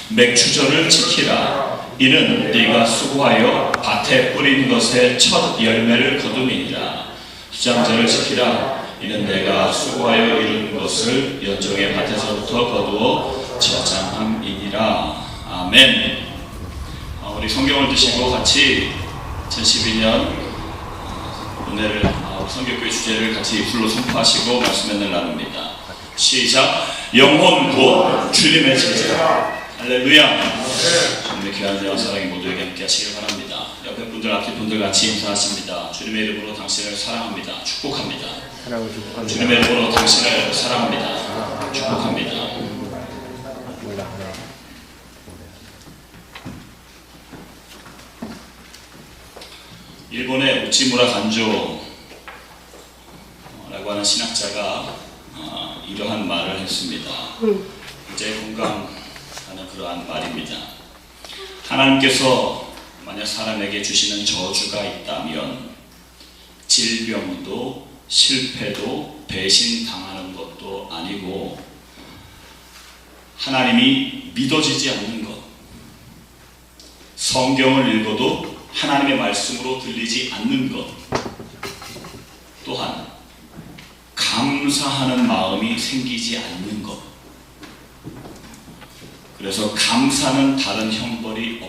맥추절을 지키라. 이는 네가 수고하여 밭에 뿌린 것의 첫 열매를 거둠이니라. 수장절을 지키라. 이는 내가 수고하여 이룬 것을 연종의 밭에서부터 거두어 저장함이니라. 아멘. 우리 성경을 드시고 같이 2012년 은혜를 성경교회 주제를 같이 불로 선포하시고 말씀을 나눕니다. 시작. 영혼 곧 주님의 제자. 할렐루야. 주님의 귀한 은혜와 사랑이 모두에게 함께 하시길 바랍니다. 옆에 분들 앞에 분들 같이 인사하십니다. 주님의 이름으로 당신을 사랑합니다. 축복합니다. 주님의 이름으로 당신을 사랑합니다. 축복합니다. 일본의 우치무라 간조라고 하는 신학자가 이러한 말을 했습니다. 굉장히 공감하는 그러한 말입니다. 하나님께서 만약 사람에게 주시는 저주가 있다면 질병도 실패도 배신당하는 것도 아니고 하나님이 믿어지지 않는 것, 성경을 읽어도 하나님의 말씀으로 들리지 않는 것, 또한 감사하는 마음이 생기지 않는 것. 그래서 감사는 다른 형벌이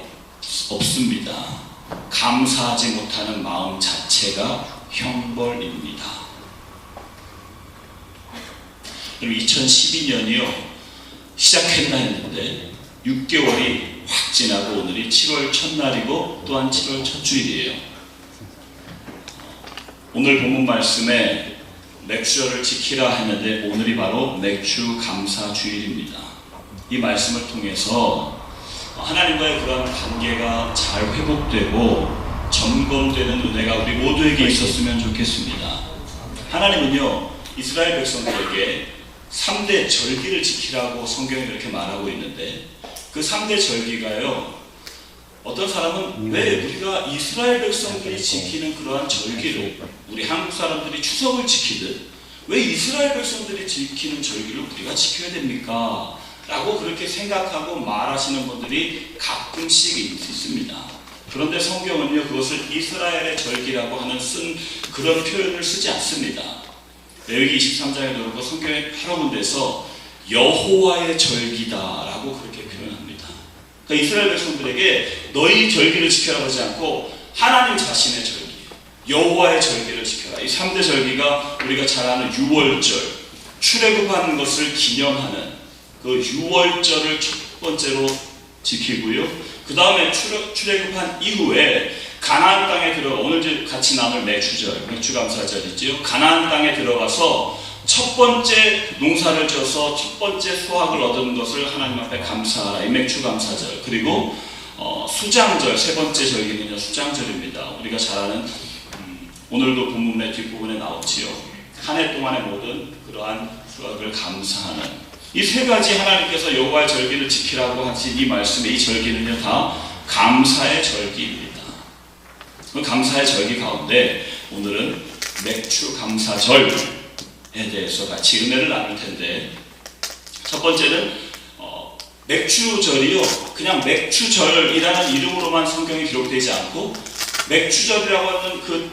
없습니다. 감사하지 못하는 마음 자체가 형벌입니다. 그럼 2012년이요 시작했나 했는데 6개월이 확 지나고 오늘이 7월 첫날이고 또한 7월 첫 주일이에요. 오늘 본문 말씀에 맥주절을 지키라 했는데 오늘이 바로 맥주 감사 주일입니다. 이 말씀을 통해서 하나님과의 그런 관계가 잘 회복되고 점검되는 은혜가 우리 모두에게 있었으면 좋겠습니다. 하나님은요 이스라엘 백성들에게 3대 절기를 지키라고 성경에 그렇게 말하고 있는데 그 3대 절기가요 어떤 사람은 왜 우리가 이스라엘 백성들이 지키는 그러한 절기를 우리 한국 사람들이 추석을 지키듯 왜 이스라엘 백성들이 지키는 절기를 우리가 지켜야 됩니까? 라고 그렇게 생각하고 말하시는 분들이 가끔씩 있습니다. 그런데 성경은요 그것을 이스라엘의 절기라고 하는 그런 표현을 쓰지 않습니다. 레위기 23장에 들어보고 성경의 여러 군데서 여호와의 절기다라고 그렇게 표현합니다. 그러니까 이스라엘 백성들에게 너희 절기를 지켜라 그러지 않고 하나님 자신의 절기, 여호와의 절기를 지켜라. 이 3대 절기가 우리가 잘 아는 유월절, 출애굽하는 것을 기념하는 그 유월절을 첫 번째로 지키고요. 그 다음에 출애굽한 이후에 가나안 땅에 들어가 오늘 같이 나눌 맥주절, 맥주감사절이지요. 가나안 땅에 들어가서 첫 번째 농사를 져서 첫 번째 수확을 얻은 것을 하나님 앞에 감사하라. 이 맥주감사절. 그리고 수장절, 세 번째 절기는요 수장절입니다. 우리가 잘 아는 오늘도 본문의 뒷부분에 나오지요. 한 해 동안의 모든 그러한 수확을 감사하는 이 세 가지 하나님께서 여호와의 절기를 지키라고 하신 이 말씀에 이 절기는요 다 감사의 절기입니다. 그 감사의 절기 가운데 오늘은 맥주 감사절에 대해서 같이 은혜를 나눌 텐데 첫 번째는 맥주절이요 그냥 맥주절이라는 이름으로만 성경이 기록되지 않고 맥주절이라고 하는 그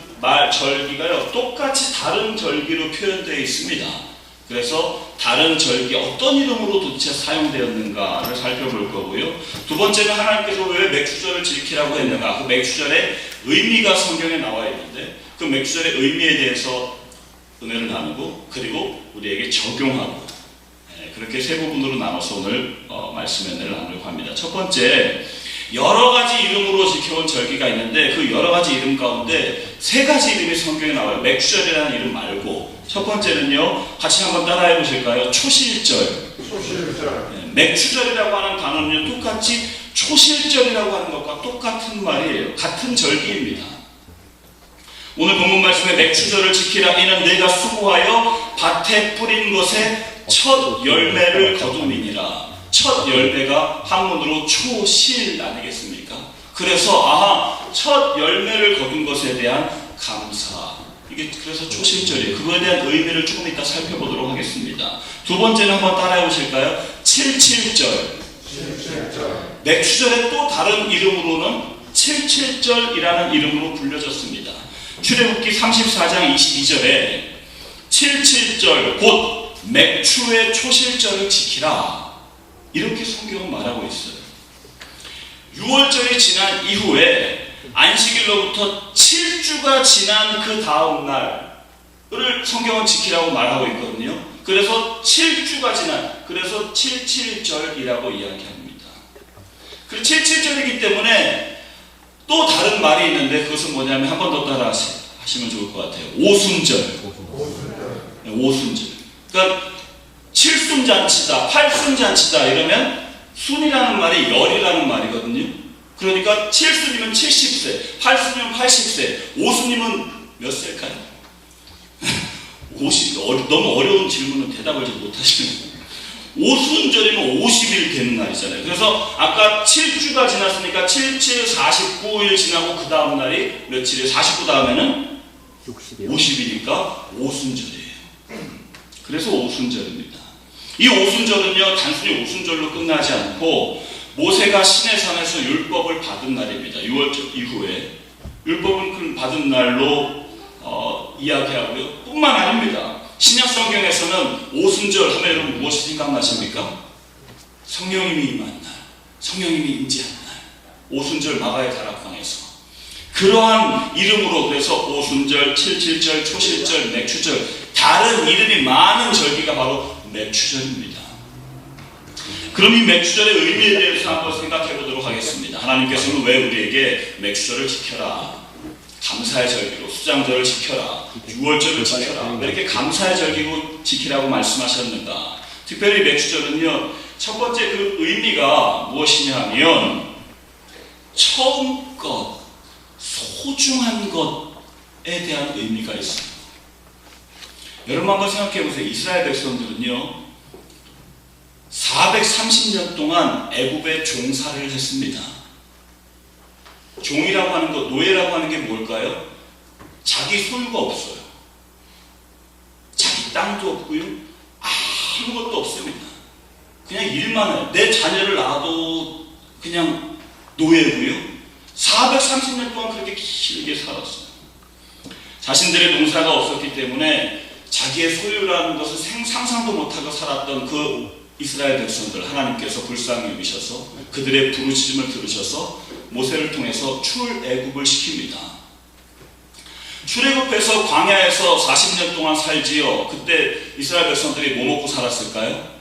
절기가요 똑같이 다른 절기로 표현되어 있습니다. 그래서 다른 절기 어떤 이름으로 도대체 사용되었는가를 살펴볼 거고요. 두 번째는 하나님께서 왜 맥주절을 지키라고 했는가, 그 맥주절의 의미가 성경에 나와 있는데 그 맥주절의 의미에 대해서 은혜를 나누고 그리고 우리에게 적용하고 그렇게 세 부분으로 나눠서 오늘 말씀의 은혜를 나누려고 합니다. 첫 번째, 여러 가지 이름으로 지켜온 절기가 있는데 그 여러 가지 이름 가운데 세 가지 이름이 성경에 나와요. 맥주절이라는 이름 말고 첫 번째는요 같이 한번 따라해 보실까요? 초실절. 맥주절이라고 하는 단어는요 똑같이 초실절이라고 하는 것과 똑같은 말이에요. 같은 절기입니다. 오늘 본문 말씀에 맥주절을 지키라. 이는 내가 수고하여 밭에 뿌린 것의 첫 열매를 거둠이니라. 첫 열매가 한문으로 초실 아니겠습니까? 그래서 첫 열매를 거둔 것에 대한 감사, 이게 그래서 초실절이에요. 그거에 대한 의미를 조금 이따 살펴보도록 하겠습니다. 두 번째는 한번 따라해 보실까요? 칠칠절. 맥추절의 또 다른 이름으로는 칠칠절이라는 이름으로 불려졌습니다. 출애굽기 34장 22절에 칠칠절 곧 맥추의 초실절을 지키라, 이렇게 성경은 말하고 있어요. 6월절이 지난 이후에 안식일로부터 7주가 지난 그 다음 날을 성경은 지키라고 말하고 있거든요. 그래서 7주가 지난, 그래서 칠칠절이라고 이야기합니다. 그 칠칠절이기 때문에 또 다른 말이 있는데, 그것은 뭐냐면 한 번 더 따라 하시면 좋을 것 같아요. 오순절. 오순절. 그러니까 칠순잔치다, 팔순잔치다 이러면 순이라는 말이 열이라는 말이거든요. 그러니까 7순이면 70세, 8순이면 80세, 5순이면 몇 세일까요? 50, 너무 어려운 질문은 대답을 잘 못하시는. 5순절이면 50일 되는 날이잖아요. 그래서 아까 7주가 지났으니까 7, 49일 지나고 그 다음 날이 며칠이에요? 49 다음에는 50이니까 오순절이에요. 그래서 오순절입니다. 이 오순절은요, 단순히 오순절로 끝나지 않고 모세가 시내산에서 율법을 받은 날입니다. 6월절 이후에 율법을 받은 날로 이야기하고요. 뿐만 아닙니다. 신약 성경에서는 오순절 하면 여러분 무엇이 생각나십니까? 성령님이 임한 날, 성령님이 임재한 날, 오순절 마가의 다락방에서 그러한 이름으로, 그래서 오순절, 칠칠절, 초실절, 맥추절, 다른 이름이 많은 절기가 바로 맥추절입니다. 그럼 이 맥추절의 의미에 대해서 한번 생각해 보도록 하겠습니다. 하나님께서는 왜 우리에게 맥추절을 지켜라, 감사의 절기로 수장절을 지켜라, 6월절을 지켜라, 왜 이렇게 감사의 절기로 지키라고 말씀하셨는가? 특별히 맥추절은요, 첫 번째 그 의미가 무엇이냐 하면 처음 것, 소중한 것에 대한 의미가 있습니다. 여러분 한번 생각해 보세요. 이스라엘 백성들은요 430년 동안 애굽에 종사를 했습니다. 종이라고 하는 것, 노예라고 하는 게 뭘까요? 자기 소유가 없어요. 자기 땅도 없고요, 아무것도 없습니다. 그냥 일만 해요. 내 자녀를 낳아도 그냥 노예고요. 430년 동안 그렇게 길게 살았어요. 자신들의 농사가 없었기 때문에 자기의 소유라는 것을 상상도 못하고 살았던 그 이스라엘 백성들, 하나님께서 불쌍히 여기셔서 그들의 부르짖음을 들으셔서 모세를 통해서 출애굽을 시킵니다. 출애굽해서 광야에서 40년 동안 살지요. 그때 이스라엘 백성들이 뭐 먹고 살았을까요?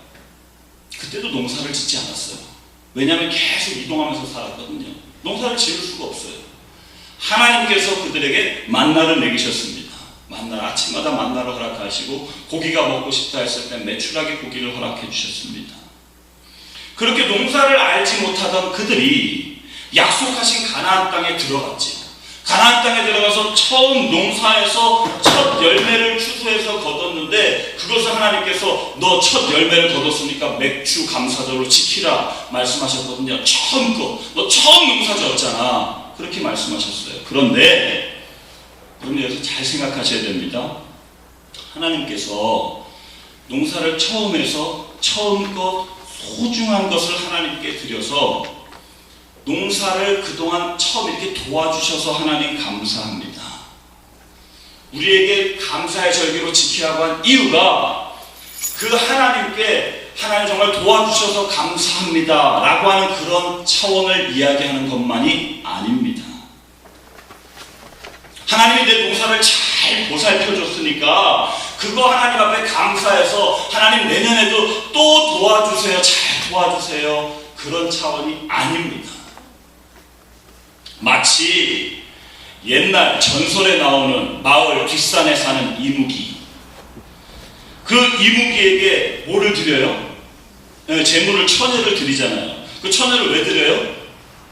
그때도 농사를 짓지 않았어요. 왜냐하면 계속 이동하면서 살았거든요. 농사를 지을 수가 없어요. 하나님께서 그들에게 만나를 먹이셨습니다. 만나, 아침마다 만나를 허락하시고 고기가 먹고 싶다 했을 때 메추라기 고기를 허락해 주셨습니다. 그렇게 농사를 알지 못하던 그들이 약속하신 가나안 땅에 들어갔지요. 가나안 땅에 들어가서 처음 농사에서 첫 열매를 추수해서 거뒀는데, 그것을 하나님께서 너 첫 열매를 거뒀으니까 맥추 감사절로 지키라 말씀하셨거든요. 처음 거, 너 처음 농사 지었잖아, 그렇게 말씀하셨어요. 그런데 여러분 여기서 잘 생각하셔야 됩니다. 하나님께서 농사를 처음 해서 처음껏 소중한 것을 하나님께 드려서 농사를 그동안 처음 이렇게 도와주셔서 하나님 감사합니다. 우리에게 감사의 절기로 지키라고 한 이유가 그 하나님께 하나님 정말 도와주셔서 감사합니다 라고 하는 그런 차원을 이야기하는 것만이 아닙니다. 하나님이 내 농사를 잘 보살펴줬으니까 그거 하나님 앞에 감사해서 하나님 내년에도 또 도와주세요, 잘 도와주세요, 그런 차원이 아닙니다. 마치 옛날 전설에 나오는 마을 뒷산에 사는 이무기, 그 이무기에게 뭐를 드려요? 재물을, 처녀를 드리잖아요. 그 처녀를 왜 드려요?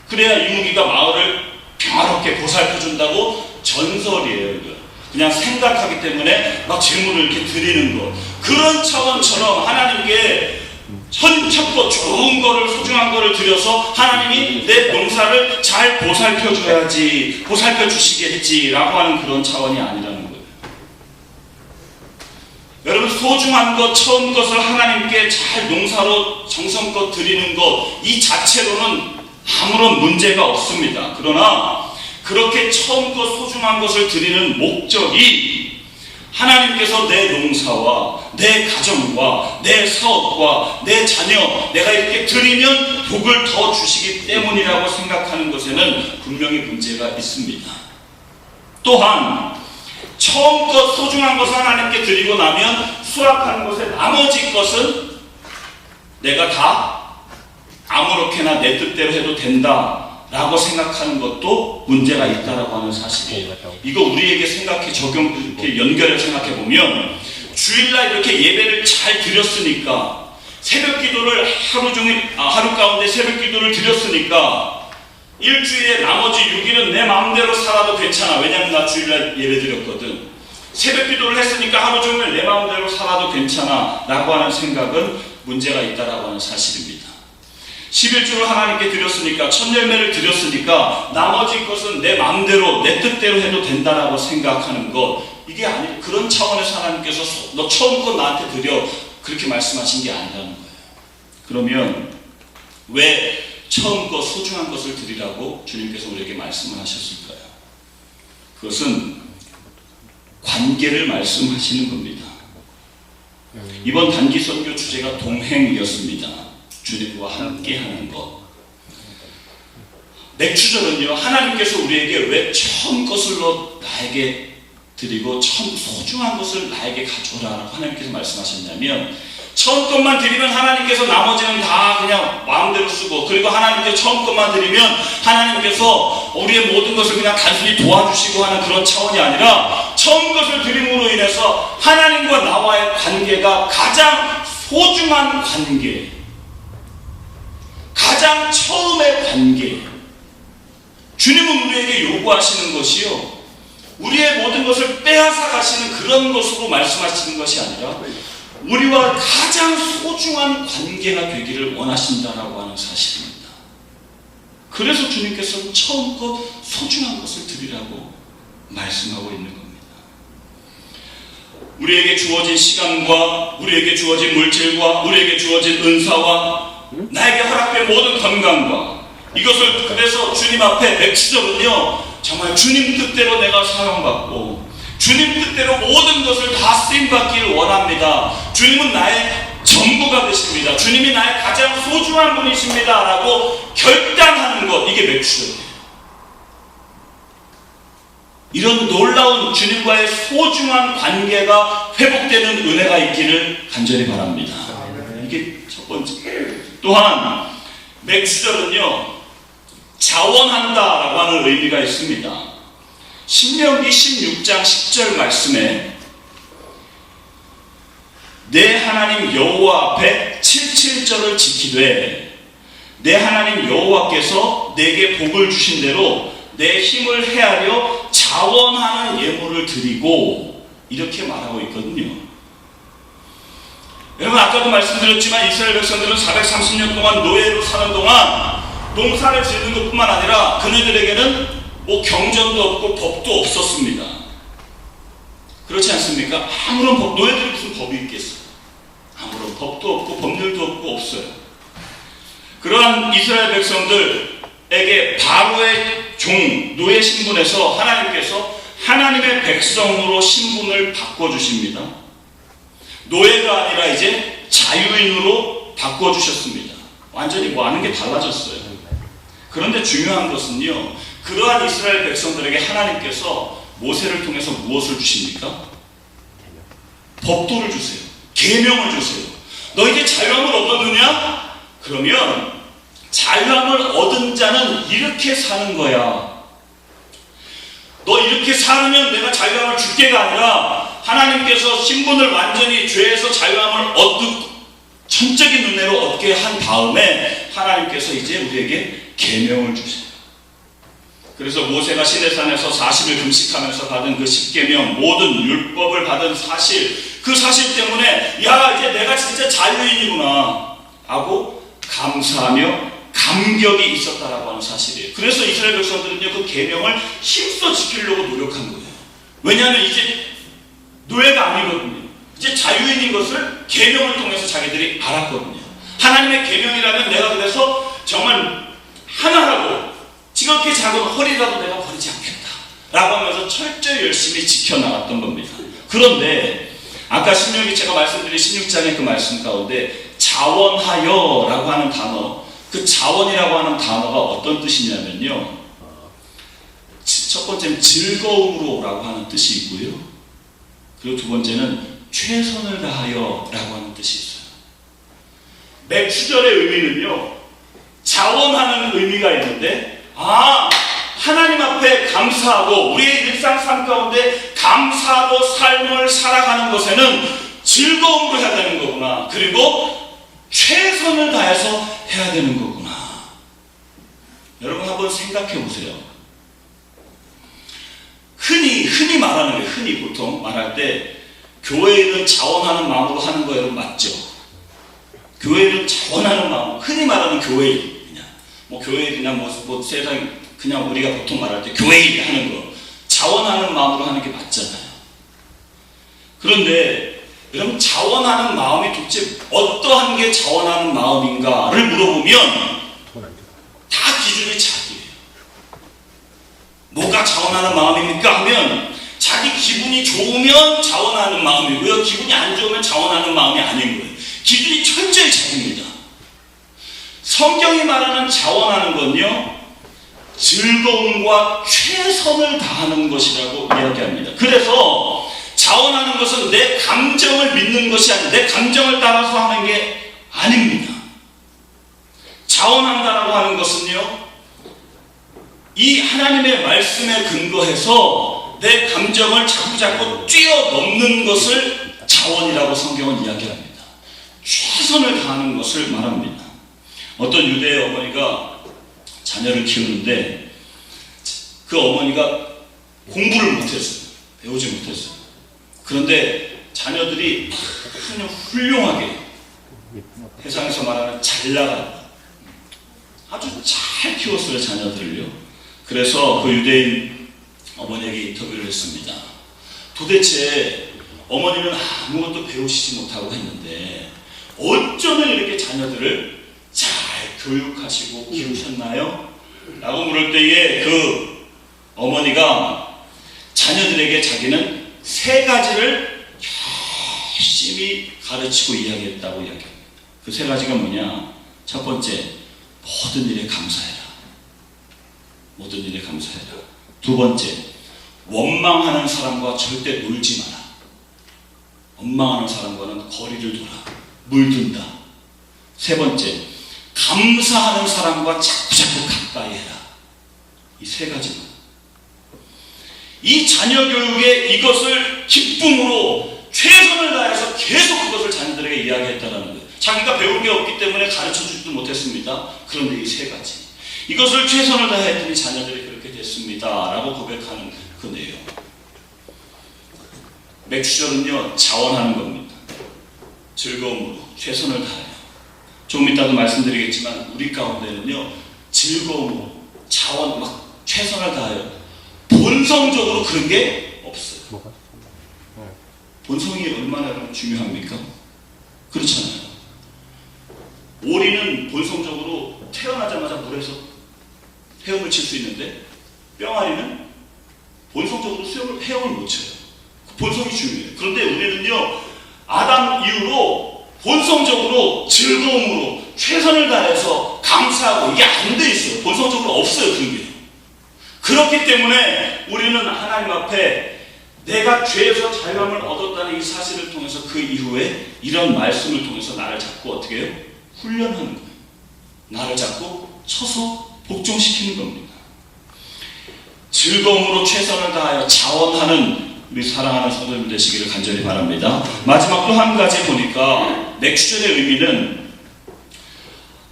그래야 이무기가 마을을 평화롭게 보살펴준다고 전설이에요. 이거 그냥 생각하기 때문에 막 재물을 이렇게 드리는 거, 그런 차원처럼 하나님께 첫것 좋은 거를, 소중한 거를 드려서 하나님이 내 농사를 잘 보살펴줘야지, 보살펴주시겠지 라고 하는 그런 차원이 아니라는 거예요. 여러분, 소중한 것, 처음 것을 하나님께 잘 농사로 정성껏 드리는 것, 이 자체로는 아무런 문제가 없습니다. 그러나 그렇게 처음 것, 소중한 것을 드리는 목적이 하나님께서 내 농사와 내 가정과 내 사업과 내 자녀, 내가 이렇게 드리면 복을 더 주시기 때문이라고 생각하는 것에는 분명히 문제가 있습니다. 또한 처음 것, 소중한 것을 하나님께 드리고 나면 수확하는 것에 나머지 것은 내가 다 아무렇게나 내 뜻대로 해도 된다라고 생각하는 것도 문제가 있다라고 하는 사실이에요. 이거 우리에게 이렇게 연결해서 생각해 보면, 주일날 이렇게 예배를 잘 드렸으니까, 새벽 기도를 하루 가운데 새벽 기도를 드렸으니까 일주일에 나머지 6일은 내 마음대로 살아도 괜찮아. 왜냐면 나 주일날 예배 드렸거든. 새벽 기도를 했으니까 하루 종일 내 마음대로 살아도 괜찮아 라고 하는 생각은 문제가 있다라고 하는 사실입니다. 11주를 하나님께 드렸으니까, 첫 열매를 드렸으니까 나머지 것은 내 마음대로 내 뜻대로 해도 된다라고 생각하는 것, 이게 아니, 그런 차원에서 하나님께서 너 처음 것 나한테 드려 그렇게 말씀하신 게 아니라는 거예요. 그러면 왜 처음 것, 소중한 것을 드리라고 주님께서 우리에게 말씀을 하셨을까요? 그것은 관계를 말씀하시는 겁니다. 이번 단기 선교 주제가 동행이었습니다. 주님과 함께하는 것. 맥주절은요, 하나님께서 우리에게 왜 처음 것을 나에게 드리고 처음 소중한 것을 나에게 가져오라고 하나님께서 말씀하셨냐면, 처음 것만 드리면 하나님께서 나머지는 다 그냥 마음대로 쓰고, 그리고 하나님께서 처음 것만 드리면 하나님께서 우리의 모든 것을 그냥 단순히 도와주시고 하는 그런 차원이 아니라, 처음 것을 드림으로 인해서 하나님과 나와의 관계가 가장 소중한 관계, 가장 처음의 관계, 주님은 우리에게 요구하시는 것이요, 우리의 모든 것을 빼앗아 가시는 그런 것으로 말씀하시는 것이 아니라 우리와 가장 소중한 관계가 되기를 원하신다라고 하는 사실입니다. 그래서 주님께서는 처음 것, 소중한 것을 드리라고 말씀하고 있는 겁니다. 우리에게 주어진 시간과 우리에게 주어진 물질과 우리에게 주어진 은사와 나에게 허락된 모든 건강과, 이것을 그래서 주님 앞에 맥주절은요, 정말 주님 뜻대로 내가 사용받고 주님 뜻대로 모든 것을 다 쓰임받기를 원합니다. 주님은 나의 전부가 되십니다. 주님이 나의 가장 소중한 분이십니다 라고 결단하는 것, 이게 맥주절이에요. 이런 놀라운 주님과의 소중한 관계가 회복되는 은혜가 있기를 간절히 바랍니다. 이게 첫 번째. 또한 맥주절은요, 자원한다라고 하는 의미가 있습니다. 신명기 16장 10절 말씀에 내 하나님 여호와 앞에 77절을 지키되 내 하나님 여호와께서 내게 복을 주신 대로 내 힘을 헤아려 자원하는 예물을 드리고, 이렇게 말하고 있거든요. 여러분, 아까도 말씀드렸지만 이스라엘 백성들은 430년 동안 노예로 사는 동안 농사를 짓는 것뿐만 아니라 그네들에게는 경전도 없고 법도 없었습니다. 그렇지 않습니까? 아무런 노예들이 무슨 법이 있겠어요? 아무런 법도 없고 법률도 없고 없어요. 그러한 이스라엘 백성들에게 바로의 종, 노예 신분에서 하나님께서 하나님의 백성으로 신분을 바꿔주십니다. 노예가 아니라 이제 자유인으로 바꿔주셨습니다. 완전히 하는 게 달라졌어요. 그런데 중요한 것은요, 그러한 이스라엘 백성들에게 하나님께서 모세를 통해서 무엇을 주십니까? 법도를 주세요. 계명을 주세요. 너희에게 자유함을 얻었느냐? 그러면 자유함을 얻은 자는 이렇게 사는 거야. 너 이렇게 살면 내가 자유함을 줄게가 아니라, 하나님께서 신분을 완전히 죄에서 자유함을 얻고 전적인 은혜로 얻게 한 다음에 하나님께서 이제 우리에게 계명을 주세요. 그래서 모세가 시내산에서 40일 금식하면서 받은 그 10계명, 모든 율법을 받은 사실, 그 사실 때문에 야, 이제 내가 진짜 자유인이구나 하고 감사하며 감격이 있었다라고 하는 사실이에요. 그래서 이스라엘 백성들은요, 그 계명을 힘써 지키려고 노력한 거예요. 왜냐하면 이제 노예가 아니거든요. 이제 자유인인 것을 계명을 통해서 자기들이 알았거든요. 하나님의 계명이라면 내가 그래서 정말 하나라고 지극히 작은 허리라도 내가 버리지 않겠다 라고 하면서 철저히 열심히 지켜나갔던 겁니다. 그런데 아까 신명기 제가 말씀드린 16장의 그 말씀 가운데 자원하여 라고 하는 단어, 그 자원이라고 하는 단어가 어떤 뜻이냐면요, 첫 번째는 즐거움으로 라고 하는 뜻이 있고요, 그리고 두 번째는 최선을 다하여 라고 하는 뜻이 있어요. 맥주절의 의미는요, 자원하는 의미가 있는데, 하나님 앞에 감사하고 우리의 일상 삶 가운데 감사하고 삶을 살아가는 것에는 즐거움으로 해야 되는 거구나, 그리고 최선을 다해서 해야 되는 거구나. 여러분 한번 생각해 보세요. 흔히 말하는 거예요. 흔히 보통 말할 때 교회는 자원하는 마음으로 하는 거 여러분 맞죠? 교회는 자원하는 마음, 흔히 말하는 교회일, 그냥 교회일이나 세상 그냥 우리가 보통 말할 때 교회일 하는 거, 자원하는 마음으로 하는 게 맞잖아요. 그런데 여러분 자원하는 마음이 도대체 어떠한 게 자원하는 마음인가를 물어보면 다 기준이 자기예요. 뭐가 자원하는 마음입니까? 하면 자기 기분이 좋으면 자원하는 마음이고요, 기분이 안 좋으면 자원하는 마음이 아닌 거예요. 기준이 철저히 자기입니다. 성경이 말하는 자원하는 건요, 즐거움과 최선을 다하는 것이라고 이야기합니다. 그래서 자원하는 것은 내 감정을 믿는 것이 아니라 내 감정을 따라서 하는 게 아닙니다. 자원한다라고 하는 것은요, 이 하나님의 말씀에 근거해서 내 감정을 자꾸 뛰어넘는 것을 자원이라고 성경은 이야기합니다. 최선을 다하는 것을 말합니다. 어떤 유대의 어머니가 자녀를 키우는데 그 어머니가 공부를 못했어요. 배우지 못했어요. 그런데 자녀들이 아주 훌륭하게, 세상에서 말하는 잘 나가는, 아주 잘 키웠어요, 자녀들을요. 그래서 그 유대인 어머니에게 인터뷰를 했습니다. 도대체 어머니는 아무것도 배우시지 못하고 했는데 어쩌면 이렇게 자녀들을 잘 교육하시고 키우셨나요? 라고 물을 때에 그 어머니가 자녀들에게 자기는 3가지를 열심히 가르치고 이야기했다고 이야기합니다. 그 3가지가 뭐냐? 첫 번째, 모든 일에 감사해라. 모든 일에 감사해라. 두 번째, 원망하는 사람과 절대 놀지 마라. 원망하는 사람과는 거리를 둬라. 물든다. 세 번째, 감사하는 사람과 자꾸 가까이 해라. 이 3가지만. 이 자녀 교육에 이것을 기쁨으로 최선을 다해서 계속 그것을 자녀들에게 이야기했다는 거예요. 자기가 배운 게 없기 때문에 가르쳐주지도 못했습니다. 그런데 이 3가지, 이것을 최선을 다했더니 자녀들이 그렇게 됐습니다 라고 고백하는 그 내용. 맥주절은요, 자원하는 겁니다. 즐거움으로 최선을 다해요. 조금 이따도 말씀드리겠지만 우리 가운데는요, 즐거움으로 자원 최선을 다해요. 본성적으로 그런 게 없어요. 본성이 얼마나 중요합니까? 그렇잖아요. 오리는 본성적으로 태어나자마자 물에서 헤엄을 칠 수 있는데 뿅아리는 본성적으로 헤엄을 못 쳐요. 본성이 중요해요. 그런데 우리는요, 아담 이후로 본성적으로 즐거움으로 최선을 다해서 감사하고 이게 안 돼 있어요. 본성적으로 없어요, 그런 게. 그렇기 때문에 우리는 하나님 앞에 내가 죄에서 자유함을 얻었다는 이 사실을 통해서 그 이후에 이런 말씀을 통해서 나를 자꾸 어떻게 해요? 훈련하는 거예요. 나를 자꾸 쳐서 복종시키는 겁니다. 즐거움으로 최선을 다하여 자원하는 우리 사랑하는 성도님들 되시기를 간절히 바랍니다. 마지막 또 한 가지 보니까 맥주절의 의미는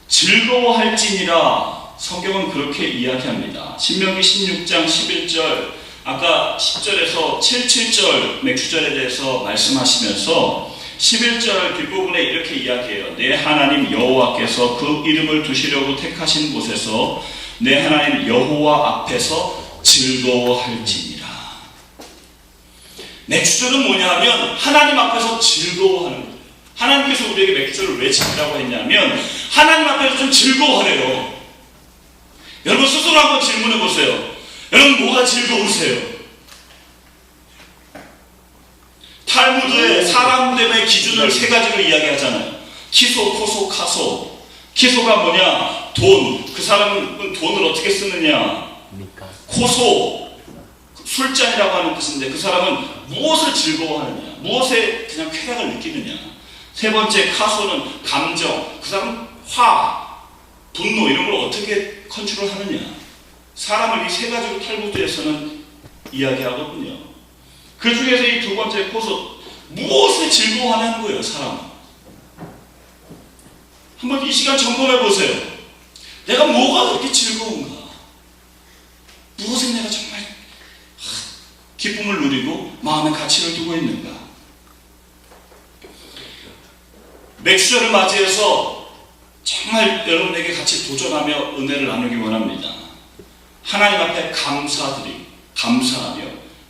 즐거워할지니라, 성경은 그렇게 이야기합니다. 신명기 16장 11절, 아까 10절에서 7절 맥주절에 대해서 말씀하시면서 11절 뒷부분에 이렇게 이야기해요. 내 하나님 여호와께서 그 이름을 두시려고 택하신 곳에서 내 하나님 여호와 앞에서 즐거워할지니라. 맥주절은 뭐냐 하면 하나님 앞에서 즐거워하는 거예요. 하나님께서 우리에게 맥주절을 왜 지키라고 했냐면 하나님 앞에서 좀 즐거워하래요. 여러분 스스로 한번 질문해 보세요. 여러분 뭐가 즐거우세요? 탈무드에 사람됨의 기준을 세 가지로 이야기하잖아요. 키소, 코소, 카소. 키소가 뭐냐? 돈. 그 사람은 돈을 어떻게 쓰느냐? 코소, 술잔이라고 하는 뜻인데 그 사람은 무엇을 즐거워하느냐? 무엇에 그냥 쾌락을 느끼느냐? 세 번째 카소는 감정. 그 사람은 화, 분노 이런 걸 어떻게 컨트롤하느냐? 사람을 이 세 가지로 탈무드에서는 이야기하거든요. 그 중에서 이 두 번째 코소, 무엇에 즐거워하는 거예요, 사람은? 한번 이 시간 점검해 보세요. 내가 뭐가 그렇게 즐거운가? 무엇에 내가 정말 기쁨을 누리고 마음의 가치를 두고 있는가? 맥주절을 맞이해서 정말 여러분에게 같이 도전하며 은혜를 나누기 원합니다. 하나님 앞에 감사하며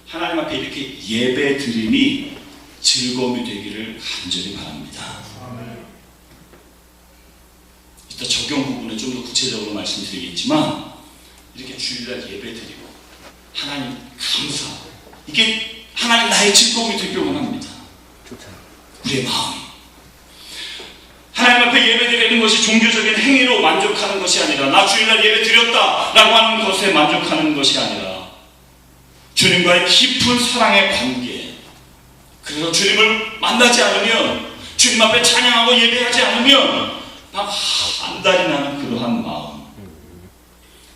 하나님 앞에 이렇게 예배 드림이 즐거움이 되기를 간절히 바랍니다. 이따 적용 부분에 좀 더 구체적으로 말씀드리겠지만 이렇게 주일날 예배 드리고 하나님 감사하고 이게 하나님 나의 즐거움이 되길 원합니다. 우리의 마음이 하나님 앞에 예배 드리는 것이 종교적인 행위로 만족하는 것이 아니라 나 주일날 예배 드렸다라고 하는 것에 만족하는 것이 아니라 주님과의 깊은 사랑의 관계. 그래서 주님을 만나지 않으면 주님 앞에 찬양하고 예배하지 않으면 막 안달이 나는 그러한 마음.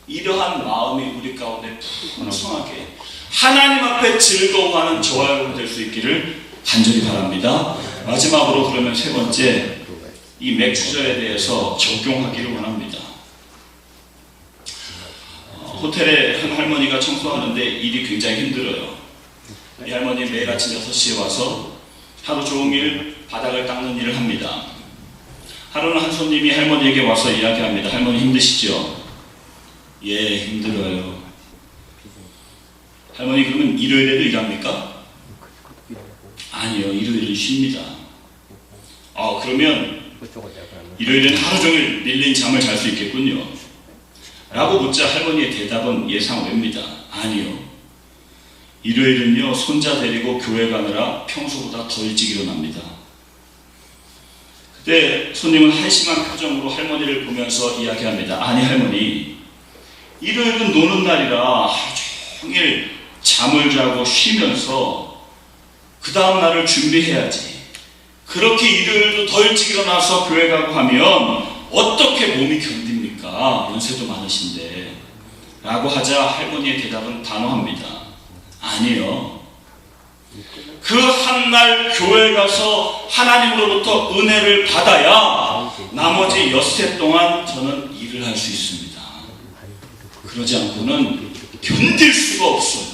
이러한 마음이 우리 가운데 풍성하게 하나님 앞에 즐거워하는 저와 여러분 될 수 있기를 간절히 바랍니다. 마지막으로 그러면 세 번째 이 맥주절에 대해서 적용하기를 원합니다. 호텔에 한 할머니가 청소하는데 일이 굉장히 힘들어요. 이 할머니 매일 아침 6시에 와서 하루 종일 바닥을 닦는 일을 합니다. 하루는 한 손님이 할머니에게 와서 이야기합니다. 할머니 힘드시죠? 예, 힘들어요. 할머니 그러면 일요일에도 일합니까? 아니요, 일요일은 쉽니다. 그러면 일요일은 하루 종일 밀린 잠을 잘 수 있겠군요. 라고 묻자 할머니의 대답은 예상 외입니다. 아니요. 일요일은요, 손자 데리고 교회 가느라 평소보다 더 일찍 일어납니다. 그때 손님은 한심한 표정으로 할머니를 보면서 이야기합니다. 아니 할머니, 일요일은 노는 날이라 하루 종일 잠을 자고 쉬면서 그 다음 날을 준비해야지. 그렇게 일요일도 더 일찍 일어나서 교회 가고 하면 어떻게 몸이 견딥니까? 연세도 많으신데. 라고 하자 할머니의 대답은 단호합니다. 아니요. 그 한 날 교회 가서 하나님으로부터 은혜를 받아야 나머지 엿새 동안 저는 일을 할 수 있습니다. 그러지 않고는 견딜 수가 없어요.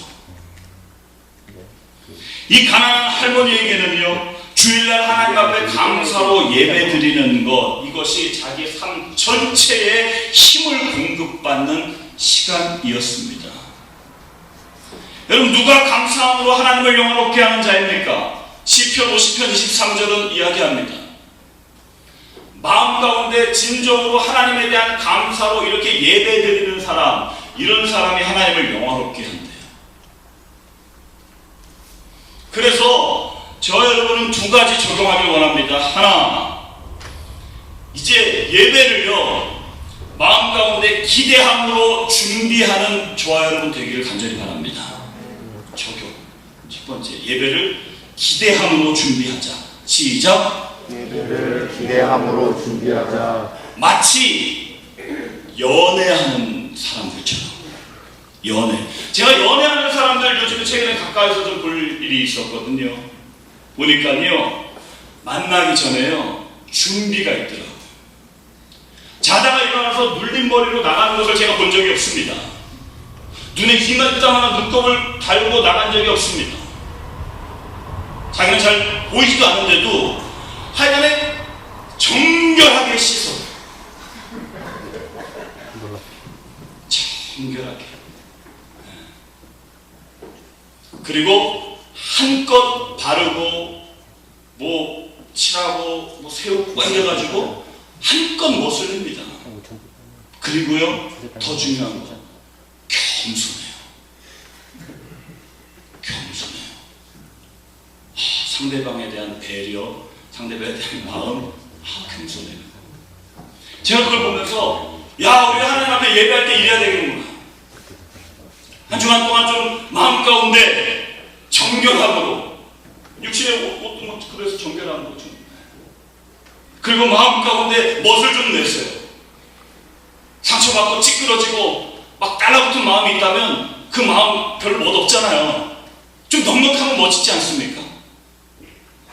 이 가난한 할머니에게는요, 주일날 하나님 앞에 감사로 예배 드리는 것, 이것이 자기 삶 전체에 힘을 공급받는 시간이었습니다. 여러분, 누가 감사함으로 하나님을 영화롭게 하는 자입니까? 시편 50편 23절은 이야기합니다. 마음 가운데 진정으로 하나님에 대한 감사로 이렇게 예배 드리는 사람, 이런 사람이 하나님을 영화롭게 한대요. 그래서 저 여러분은 두 가지 적용하길 원합니다. 하나, 이제 예배를요, 마음 가운데 기대함으로 준비하는 저와 여러분 되기를 간절히 바랍니다. 적용. 첫 번째, 예배를 기대함으로 준비하자. 시작. 예배를 기대함으로 준비하자. 마치 연애하는 사람들처럼. 연애. 제가 연애하는 사람들 요즘에 최근에 가까이서 좀 볼 일이 있었거든요. 보니까요, 만나기 전에요, 준비가 있더라고요. 자다가 일어나서 눌린 머리로 나가는 것을 제가 본 적이 없습니다. 눈에 이만한 눈곱을 달고 나간 적이 없습니다. 자기는 잘 보이지도 않는데도 하여간에 정결하게 씻어. 정결하게. 그리고 한껏 바르고 뭐 칠하고 뭐 세우고 막 이래가지고 한껏 멋을 냅니다. 그리고요, 더 중요한 건 겸손해요. 겸손해요. 상대방에 대한 배려, 상대방에 대한 마음, 겸손해요. 제가 그걸 보면서 야, 우리 하나님 앞에 예배할 때 이래야 되겠구나. 한 주간 동안 좀 마음 가운데 정결함으로, 육신의 옷도 그래서 정결한 거죠. 그리고 마음 가운데 멋을 좀 냈어요. 상처받고 찌그러지고 막 달라붙은 마음이 있다면 그 마음 별로 멋 없잖아요. 좀 넉넉하면 멋있지 않습니까?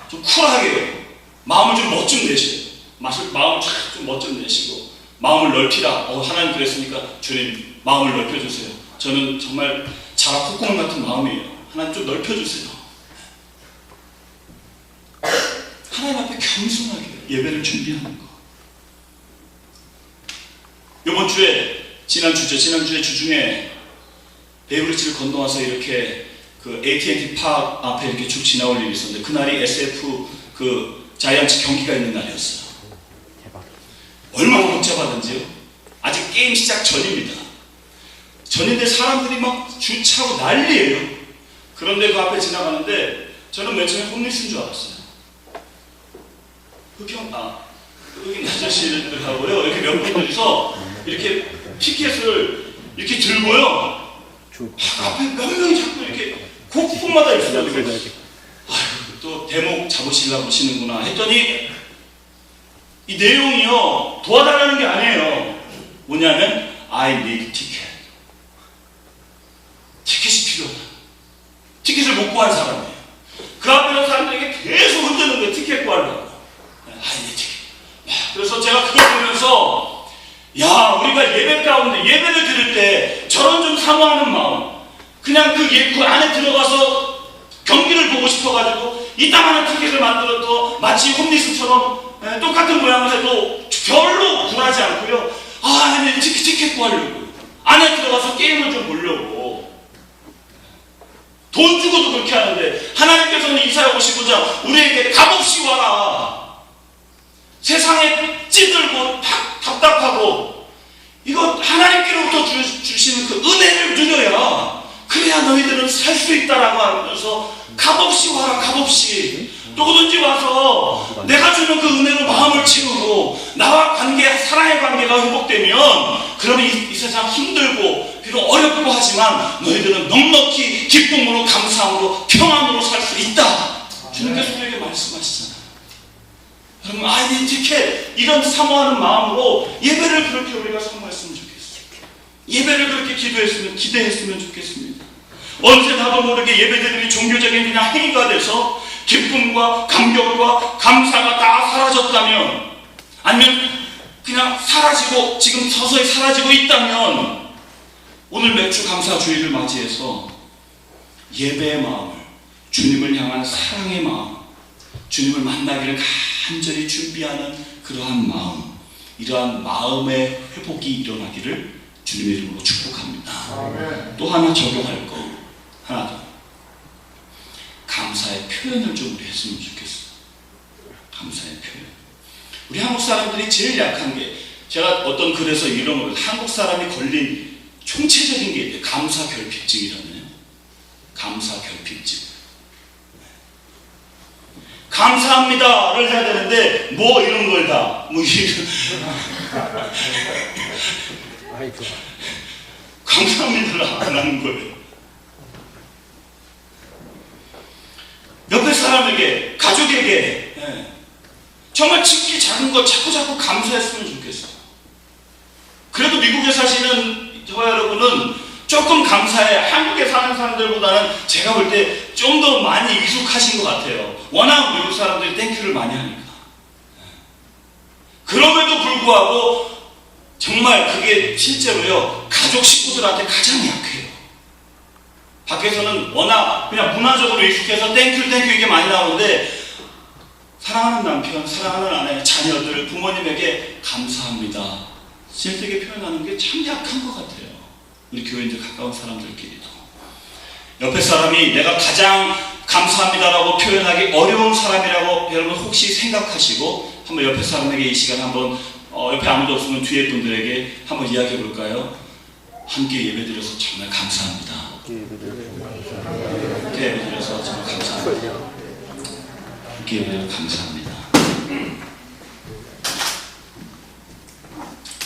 좀 쿨하게 마음을 좀 멋 좀 내시고, 마음을 좀 멋 좀 내시고, 마음을 넓히라. 하나님 그랬으니까 주님 마음을 넓혀주세요. 저는 정말 자라 콧구멍 같은 마음이에요. 하나님 좀 넓혀주세요. 하나님 앞에 겸손하게 예배를 준비하는 거. 이번 주에, 지난주에 주중에 베이브리지를 건너와서 이렇게 그 AT&T 팍 앞에 이렇게 쭉 지나올 일이 있었는데, 그날이 SF 그 자이언츠 경기가 있는 날이었어요. 얼마나 복잡하던지요. 아직 게임 시작 전입니다. 전인데 사람들이 막 주차하고 난리예요. 그런데 그 앞에 지나가는데 저는 맨 처음에 홈리스인 줄 알았어요. 흑인 아저씨들하고요, 이렇게 몇 분들이서 이렇게 티켓을 이렇게 들고요, 앞에 몇 명이 자꾸 이렇게 곳곳마다 있어요. 또 대목 잡으시려고 하시는구나 했더니 이 내용이요, 도와달라는 게 아니에요. 뭐냐면 I need ticket. 티켓이 필요하다. 티켓을 못 구한 사람이에요. 그 앞에 있는 사람들에게 계속 흔드는 거예요. 티켓 구하려고. I need ticket. 그래서 제가 그걸 보면서 야, 우리가 예배 가운데 예배를 드릴 때 저런 좀 사모하는 마음, 그냥 그 안에 들어가서 경기를 보고 싶어가지고 이따만한 티켓을 만들어도 마치 홈리스처럼 똑같은 모양을 해도 별로 굴하지 않고요. 아니, 티켓 구하려고. 안에 들어가서 게임을 좀 보려고. 돈 주고도 그렇게 하는데, 하나님께서는 이사야 55장 우리에게 값없이 와라. 세상에 찌들고 답답하고 이거 하나님께로부터 주시는 그 은혜를 누려야, 그래야 너희들은 살 수 있다라고 하면서 값없이 와라. 값없이 누구든지 와서 내가 주는 그 은혜로 마음을 채우고 나와 사랑의 관계가 회복되면, 그러면 이 세상 힘들고 비록 어렵고 하지만 너희들은 넉넉히 기쁨으로, 감사함으로, 평안으로 살 수 있다. 주님께서 우리에게 말씀하시잖아요. 여러분, 아이디 티켓, 이런 사모하는 마음으로 예배를 그렇게 우리가 사모했으면 좋겠어요. 예배를 그렇게 기대했으면 좋겠습니다. 언제 나도 모르게 예배드림이 종교적인 그냥 행위가 돼서 기쁨과 감격과 감사가 다 사라졌다면, 아니면 그냥 사라지고 지금 서서히 사라지고 있다면, 오늘 맥주 감사 주일을 맞이해서 예배의 마음을, 주님을 향한 사랑의 마음, 주님을 만나기를 간절히 준비하는 그러한 마음, 이러한 마음의 회복이 일어나기를 주님의 이름으로 축복합니다. 아멘. 또 하나 적용할 거 하나 더. 감사의 표현을 좀 우리 했으면 좋겠어요. 감사의 표현. 우리 한국 사람들이 제일 약한 게, 제가 어떤 글에서 이런 걸, 한국 사람이 걸린 총체적인 게 있대요. 감사 결핍증이라네요. 감사 결핍증. 감사합니다를 해야 되는데 뭐 이런 걸 다 감사합니다를 안 하는 거예요. 옆에 사람에게, 가족에게 정말 지극히 작은 것 자꾸 감사했으면 좋겠어요. 그래도 미국에 사시는 저와 여러분은 조금 감사해. 한국에 사는 사람들보다는 제가 볼 때 좀 더 많이 익숙하신 것 같아요. 워낙 미국 사람들이 땡큐를 많이 하니까. 그럼에도 불구하고 정말 그게 실제로요, 가족 식구들한테 가장 약해요. 밖에서는 워낙 그냥 문화적으로 익숙해서 땡큐 이게 많이 나오는데, 사랑하는 남편, 사랑하는 아내, 자녀들, 부모님에게 감사합니다 쓸데게 표현하는 게 참 약한 것 같아요. 우리 교인들 가까운 사람들끼리도. 옆에 사람이 내가 가장 감사합니다라고 표현하기 어려운 사람이라고 여러분 혹시 생각하시고 한번 옆에 사람에게 이 시간 한번 옆에 아무도 없으면 뒤에 분들에게 한번 이야기해 볼까요? 함께 예배드려서 정말 감사합니다. 함께 예배드려서 정말 감사합니다. 함께 예배드려서 감사합니다.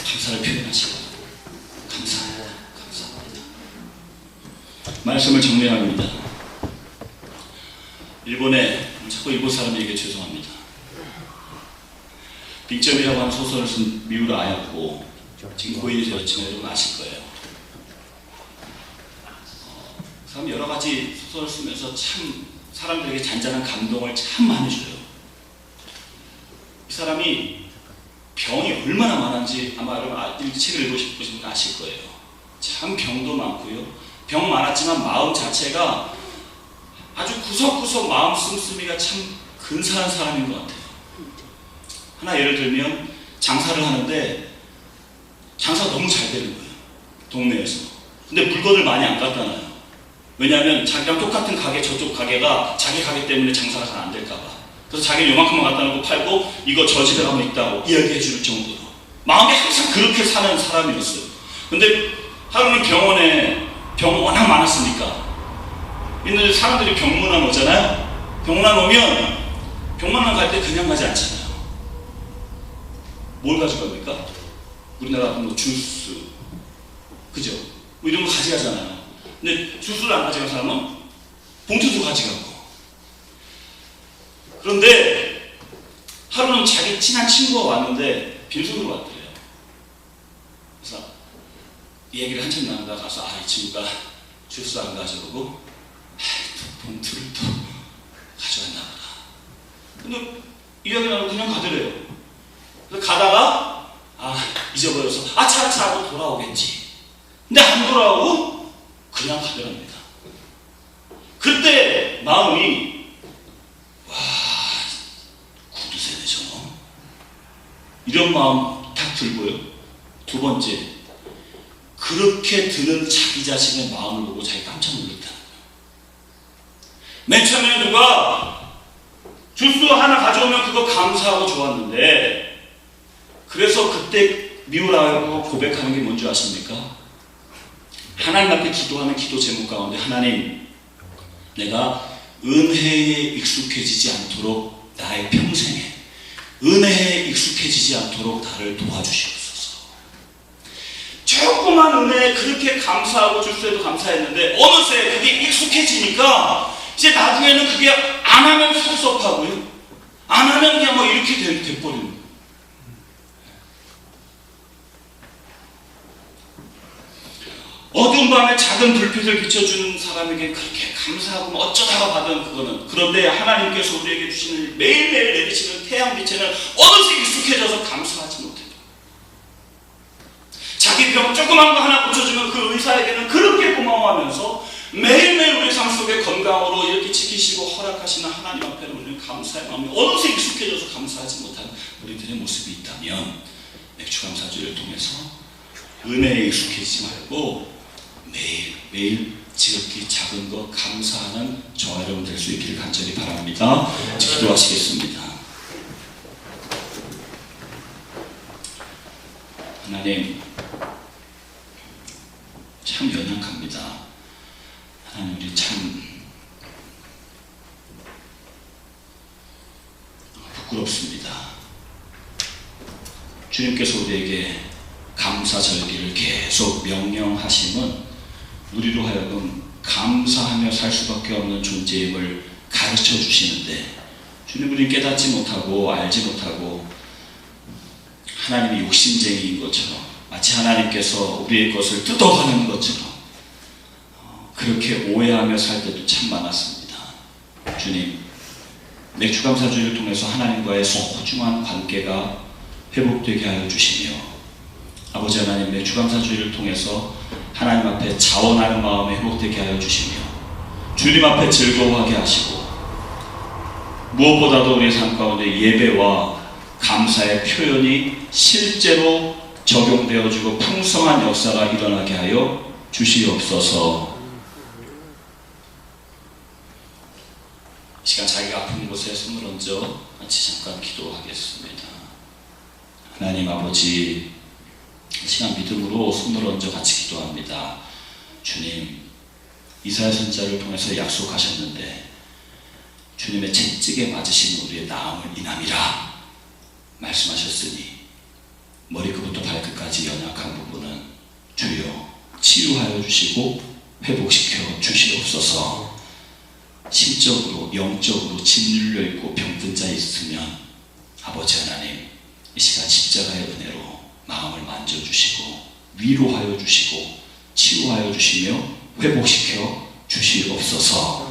감사를 표현하시고 감사합니다. 감사합니다. 말씀을 정리합니다. 일본에 자꾸 일본 사람에게 죄송합니다. 빅점이라고 하는 소설을 쓴 미우라 아야코 지금 고인이 되었지만 여러분 아실 거예요. 사람 여러 가지 소설을 쓰면서 참 사람들에게 잔잔한 감동을 참 많이 줘요. 이 사람이 병이 얼마나 많은지 아마 여러분 이 책을 읽으시면 아실 거예요. 참 병도 많고요. 병 많았지만 마음 자체가 아주 구석구석 마음 씀씀이가 참 근사한 사람인 것 같아요. 하나 예를 들면 장사를 하는데 장사가 너무 잘 되는 거예요. 동네에서. 근데 물건을 많이 안 갖다 놔요. 왜냐하면 자기랑 똑같은 가게 저쪽 가게가 자기 가게 때문에 장사가 잘 안 될까 봐. 그래서 자기는 요만큼만 갖다 놓고 팔고 이거 저 집에 가면 있다고 이야기해 줄 정도로 마음이 항상 그렇게 사는 사람이었어요. 근데 하루는 병원에 병 워낙 많았으니까 있는데 사람들이 병문안 오잖아요. 병문안 오면 병문안 갈 때 그냥 가지 않잖아요. 뭘 가져갑니까? 우리나라 같은 뭐 주스, 그죠? 뭐 이런 거 가져가잖아요. 근데 주스를 안 가져간 사람은 봉투도 가져가고. 그런데 하루는 자기 친한 친구가 왔는데 빈손으로 왔대요. 그래서 이 얘기를 한참 나누다가 가서 이 친구가 주스 안 가져오고 봉투를 또 가져왔나 보다. 근데 이야기 나누고 그냥 가더래요. 그래서 가다가 잊어버려서 차차 하고 돌아오겠지. 근데 안 돌아오고 그냥 가더랍니다. 그때 마음이 구두쇠네 저놈 이런 마음 딱 들고요. 두 번째 그렇게 드는 자기 자신의 마음을 보고 자기 깜짝 놀랐다는 거예요. 맨 처음에 누가 주스 하나 가져오면 그거 감사하고 좋았는데 그래서 그때 미우라고 고백하는 게 뭔지 아십니까? 하나님 앞에 기도하는 기도 제목 가운데 하나님 내가 은혜에 익숙해지지 않도록 나의 평생에 은혜에 익숙해지지 않도록 나를 도와주시옵소서. 조그만 은혜에 그렇게 감사하고 주스에도 감사했는데 어느새 그게 익숙해지니까 이제 나중에는 그게 안 하면 섭섭하고요. 안 하면 그냥 뭐 이렇게 돼버리는 거예요. 어두운 밤에 작은 불빛을 비춰주는 사람에게 그렇게 감사하고 어쩌다가 받은 그거는 그런데 하나님께서 우리에게 주시는 매일매일 내리시는 태양빛에는 어느새 익숙해져서 감사하지 못해요. 자기 병 조그만 거 하나 고쳐주면 그 의사에게는 그렇게 고마워하면서 매일매일 우리 삶 속에 건강으로 이렇게 지키시고 허락하시는 하나님 앞에는 우리는 감사의 마음이 어느새 익숙해져서 감사하지 못한 우리들의 모습이 있다면 맥주감사주의를 통해서 은혜에 익숙해지지 말고 매일 지극히 작은 것 감사하는 저와 여러분 될 수 있기를 간절히 바랍니다. 기도하시겠습니다. 하나님 참 연약합니다. 하나님 우리 참 부끄럽습니다. 주님께서 우리에게 감사절기를 계속 명령하심은 우리로 하여금 감사하며 살 수밖에 없는 존재임을 가르쳐 주시는데 주님 우리는 깨닫지 못하고 알지 못하고 하나님이 욕심쟁이인 것처럼 마치 하나님께서 우리의 것을 뜯어가는 것처럼 그렇게 오해하며 살 때도 참 많았습니다. 주님 맥주감사주의를 통해서 하나님과의 소중한 관계가 회복되게 하여 주시며 아버지 하나님 맥주감사주의를 통해서 하나님 앞에 자원하는 마음에 회복되게 하여 주시며 주님 앞에 즐거워하게 하시고 무엇보다도 우리의 삶 가운데 예배와 감사의 표현이 실제로 적용되어지고 풍성한 역사가 일어나게 하여 주시옵소서. 시간 자기가 아픈 곳에 손을 얹어 같이 잠깐 기도하겠습니다. 하나님 아버지, 이 시간 믿음으로 손을 얹어 같이 기도합니다. 주님, 이사야 선지자를 통해서 약속하셨는데 주님의 채찍에 맞으신 우리의 나음을 인함이라 말씀하셨으니 머리끝부터 발끝까지 연약한 부분은 주여 치유하여 주시고 회복시켜 주시옵소서. 심적으로 영적으로 짓눌려 있고 병든 자 있으면 아버지 하나님, 이 시간 십자가의 은혜로 마음을 만져주시고 위로하여 주시고 치유하여 주시며 회복시켜 주시옵소서.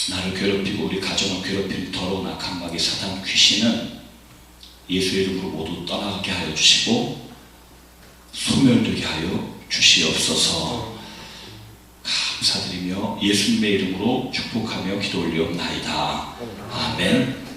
나를 괴롭히고 우리 가정을 괴롭히는 더러운 악한 마귀 사단 귀신은 예수의 이름으로 모두 떠나게 하여 주시고 소멸되게 하여 주시옵소서. 감사드리며 예수님의 이름으로 축복하며 기도 올리옵나이다. 아멘.